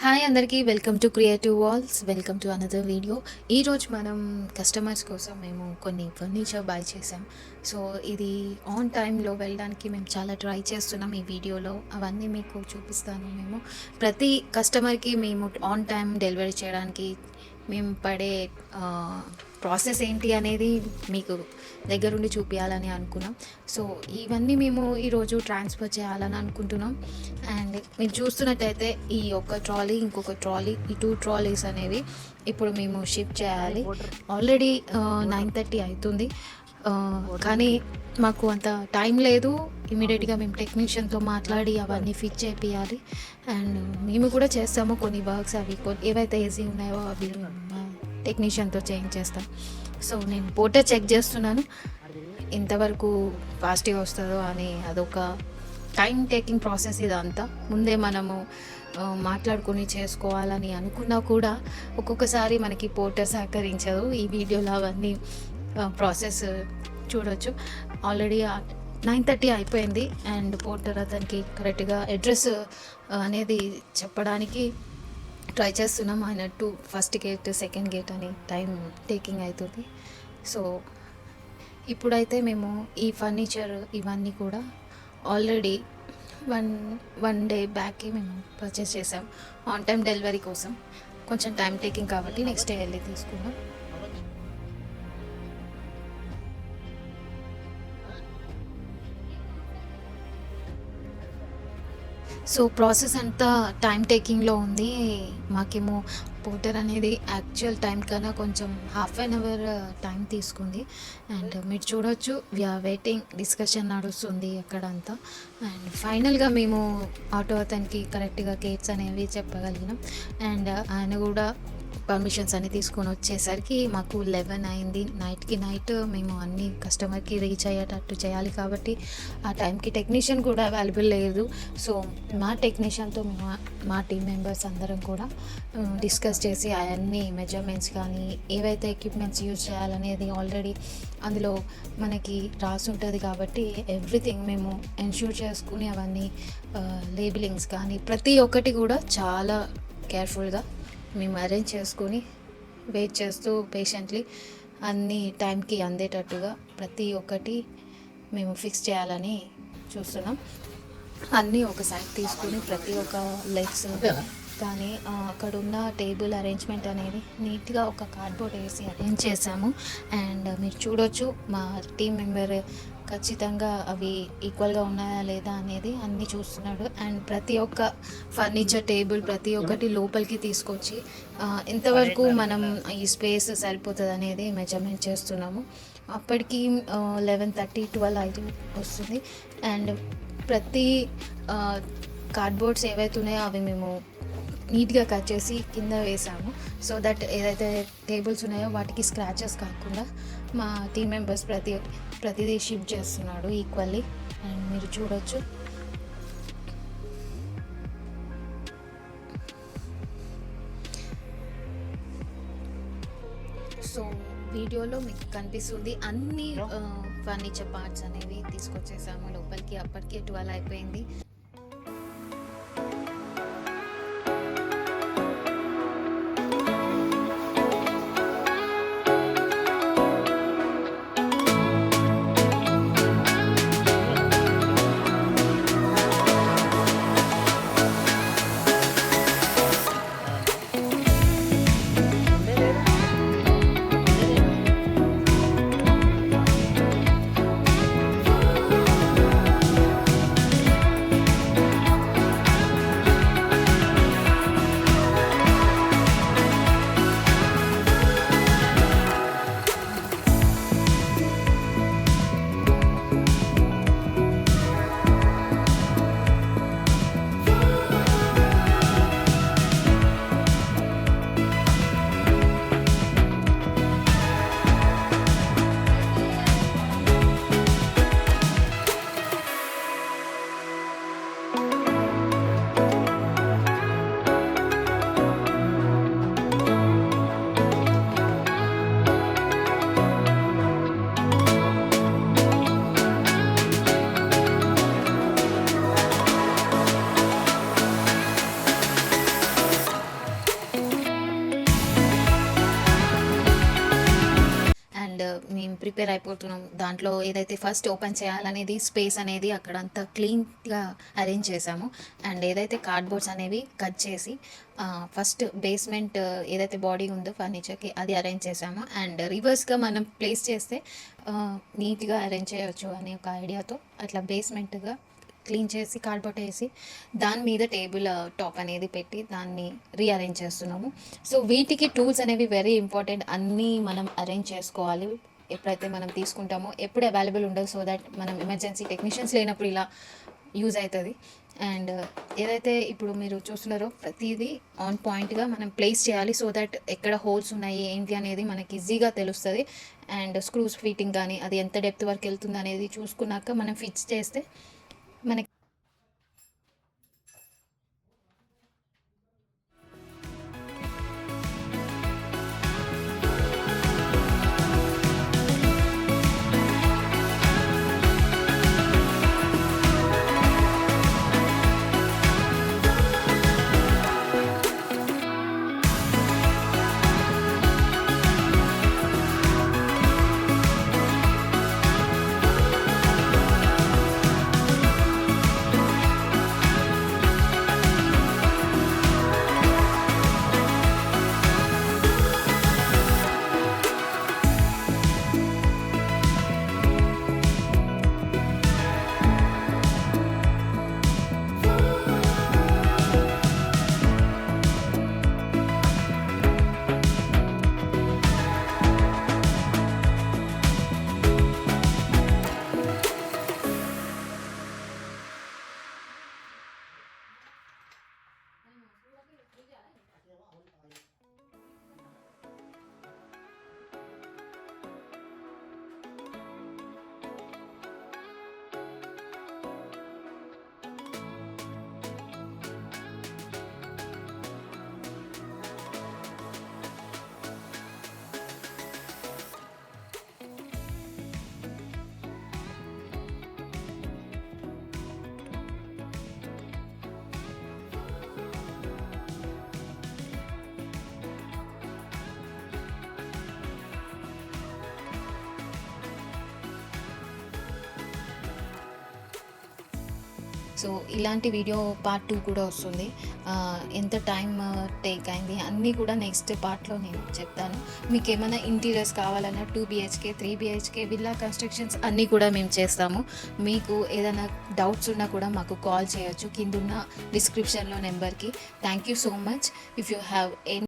Hi అందరికీ welcome to creative walls. Welcome to another video. ఈరోజు మనం కస్టమర్స్ కోసం మేము కొన్ని ఫర్నిచర్ బై చేసాం. సో ఇది ఆన్ టైంలో వెళ్ళడానికి మేము చాలా ట్రై చేస్తున్నాం. ఈ వీడియోలో అవన్నీ మీకు చూపిస్తాను. మేము ప్రతి కస్టమర్కి మేము ఆన్ టైం డెలివరీ చేయడానికి మేము పడే ప్రాసెస్ ఏంటి అనేది మీకు దగ్గరుండి చూపించాలని అనుకున్నాం. సో ఇవన్నీ మేము ఈరోజు ట్రాన్స్ఫర్ చేయాలని అనుకుంటున్నాం. అండ్ మీరు చూస్తున్నట్టయితే ఈ ఒక ట్రాలీ, ఇంకొక ట్రాలీ, ఈ 2 ట్రాలీస్ అనేవి ఇప్పుడు మేము షిఫ్ట్ చేయాలి. ఆల్రెడీ 9:30 అవుతుంది. కానీ మాకు అంత టైం లేదు. ఇమీడియట్గా మేము టెక్నీషియన్తో మాట్లాడి అవన్నీ ఫిట్ చేపియాలి. అండ్ మేము కూడా చేస్తాము కొన్ని వర్క్స్. అవి ఏవైతే ఈజీ ఉన్నాయో అవి టెక్నీషియన్తో చేయించేస్తాం. సో నేను పోర్టర్ చెక్ చేస్తున్నాను ఇంతవరకు ఫాస్ట్గా వస్తుందో అని. అదొక టైం టేకింగ్ ప్రాసెస్ ఇదంతా. ముందే మనము మాట్లాడుకొని చేసుకోవాలని అనుకున్నా కూడా ఒక్కొక్కసారి మనకి పోర్టర్ సహకరించదు. ఈ వీడియోలో అవన్నీ ప్రాసెస్ చూడొచ్చు. ఆల్రెడీ 9:30 అయిపోయింది. అండ్ పోర్టర్ అతనికి కరెక్ట్గా అడ్రస్ అనేది చెప్పడానికి ట్రై చేస్తున్నాం. ఆయన ఫస్ట్ గేట్, సెకండ్ గేట్ అని టైం టేకింగ్ అవుతుంది. సో ఇప్పుడైతే మేము ఈ ఫర్నిచర్ ఇవన్నీ కూడా ఆల్రెడీ వన్ డే బ్యాక్కి మేము పర్చేస్ చేసాం ఆన్ టైం డెలివరీ కోసం. కొంచెం టైం టేకింగ్ కాబట్టి నెక్స్ట్ డే వెళ్ళి తీసుకున్నాం. సో ప్రాసెస్ అంతా టైం టేకింగ్లో ఉంది. మాకేమో పోర్టర్ అనేది యాక్చువల్ టైం కన్నా కొంచెం ½ అవర్ టైం తీసుకుంది. అండ్ మీరు చూడొచ్చు, వీఆర్ వెయిటింగ్, డిస్కషన్ నడుస్తుంది అక్కడంతా. అండ్ ఫైనల్గా మేము ఆటో అతనికి కరెక్ట్గా గేట్స్ అనేవి చెప్పగలిగినాం. అండ్ ఆయన కూడా పర్మిషన్స్ అన్ని తీసుకొని వచ్చేసరికి మాకు 11 అయింది. నైట్ మేము అన్ని కస్టమర్కి రీచ్ అయ్యేటట్టు చేయాలి కాబట్టి ఆ టైంకి టెక్నీషియన్ కూడా అవైలబుల్ లేదు. సో మా టెక్నీషియన్తో మా టీం మెంబర్స్ అందరం కూడా డిస్కస్ చేసి అవన్నీ మెజర్మెంట్స్ కానీ ఏవైతే ఎక్విప్మెంట్స్ యూజ్ చేయాలనేది ఆల్రెడీ అందులో మనకి రాసి ఉంటుంది కాబట్టి ఎవ్రీథింగ్ మేము ఎన్ష్యూర్ చేసుకుని అవన్నీ లేబులింగ్స్ కానీ ప్రతి ఒక్కటి కూడా చాలా కేర్ఫుల్గా మేము అరేంజ్ చేసుకొని వెయిట్ చేస్తూ పేషెంట్లీ అన్ని టైంకి అందేటట్టుగా ప్రతి ఒక్కటి మేము ఫిక్స్ చేయాలని చూస్తున్నాం. అన్నీ ఒక సైడ్ తీసుకుని ప్రతి ఒక్క లెగ్స్ కానీ అక్కడ ఉన్న టేబుల్ అరేంజ్మెంట్ అనేది నీట్గా ఒక కార్డ్బోర్డ్ వేసి అరేంజ్ చేసాము. అండ్ మీరు చూడొచ్చు, మా టీం మెంబర్ ఖచ్చితంగా అవి ఈక్వల్గా ఉన్నాయా లేదా అనేది అన్నీ చూస్తున్నాడు. అండ్ ప్రతి ఒక్క ఫర్నిచర్ టేబుల్ ప్రతి ఒక్కటి లోపలికి తీసుకొచ్చి ఎంతవరకు మనం ఈ స్పేస్ సరిపోతుంది అనేది మెజర్మెంట్ చేస్తున్నాము. అప్పటికి 11:30, 12 వస్తుంది. అండ్ ప్రతి కార్డ్బోర్డ్స్ ఏవైతే ఉన్నాయో అవి మేము నీట్గా కట్ చేసి కింద వేసాము. సో దట్ ఏదైతే టేబుల్స్ ఉన్నాయో వాటికి స్క్రాచెస్ కాకుండా మా టీం మెంబర్స్ ప్రతిదీ షిఫ్ట్ చేస్తున్నాడు ఈక్వల్లీ. అండ్ మీరు చూడొచ్చు, సో వీడియోలో మీకు కనిపిస్తుంది అన్ని ఫర్నిచర్ పార్ట్స్ అనేవి తీసుకొచ్చేసాము లోపలికి. అప్పటికే 12 అయిపోయింది. ప్రిపేర్ అయిపోతున్నాం. దాంట్లో ఏదైతే ఫస్ట్ ఓపెన్ చేయాలనేది స్పేస్ అనేది అక్కడ అంతా క్లీన్‌గా అరేంజ్ చేశాము. అండ్ ఏదైతే కార్డ్‌బోర్డ్స్ అనేవి కట్ చేసి ఫస్ట్ బేస్మెంట్ ఏదైతే బాడీ ఉందో ఫర్నిచర్‌కి అది అరేంజ్ చేశాము. అండ్ రివర్స్‌గా మనం ప్లేస్ చేస్తే నీట్‌గా అరేంజ్ చేయొచ్చు అనే ఒక ఐడియాతో అట్లా బేస్మెంట్‌గా క్లీన్ చేసి కార్డ్‌బోర్డ్ ఏసి దాని మీద టేబుల్ టాప్ అనేది పెట్టి దాన్ని రీఅరేంజ్ చేస్తున్నాము. సో వీటికి టూల్స్ అనేవి వెరీ ఇంపార్టెంట్. అన్నీ మనం అరేంజ్ చేసుకోవాలి. ఎప్పుడైతే మనం తీసుకుంటామో ఎప్పుడు అవైలబుల్ ఉండదు. సో దట్ మనం ఎమర్జెన్సీ టెక్నీషియన్స్ లేనప్పుడు ఇలా యూజ్ అవుతుంది. అండ్ ఏదైతే ఇప్పుడు మీరు చూస్తున్నారో ప్రతిదీ ఆన్ పాయింట్గా మనం ప్లేస్ చేయాలి. సో దట్ ఎక్కడ హోల్స్ ఉన్నాయి ఏంటి అనేది మనకి ఈజీగా తెలుస్తుంది. అండ్ స్క్రూస్ ఫిట్టింగ్ కానీ అది ఎంత డెప్త్ వరకు వెళ్తుంది అనేది చూసుకున్నాక మనం ఫిక్స్ చేస్తే మనకి సో ఇలాంటి వీడియో పార్ట్ 2 కూడా వస్తుంది. ఎంత టైం టేక్ అయింది అన్నీ కూడా నెక్స్ట్ పార్ట్‌లో నేను చెప్తాను. మీకేమైనా ఇంటీరియర్స్ కావాలన్నా 2 బీహెచ్‌కే, 3 బీహెచ్‌కే విల్లా కన్‌స్ట్రక్షన్స్ అన్నీ కూడా మేము చేస్తాము. మీకు ఏదైనా డౌట్స్ ఉన్నా కూడా మాకు కాల్ చేయొచ్చు కిందున్న డిస్క్రిప్షన్‌లో నెంబర్‌కి. Thank you so much. If you have any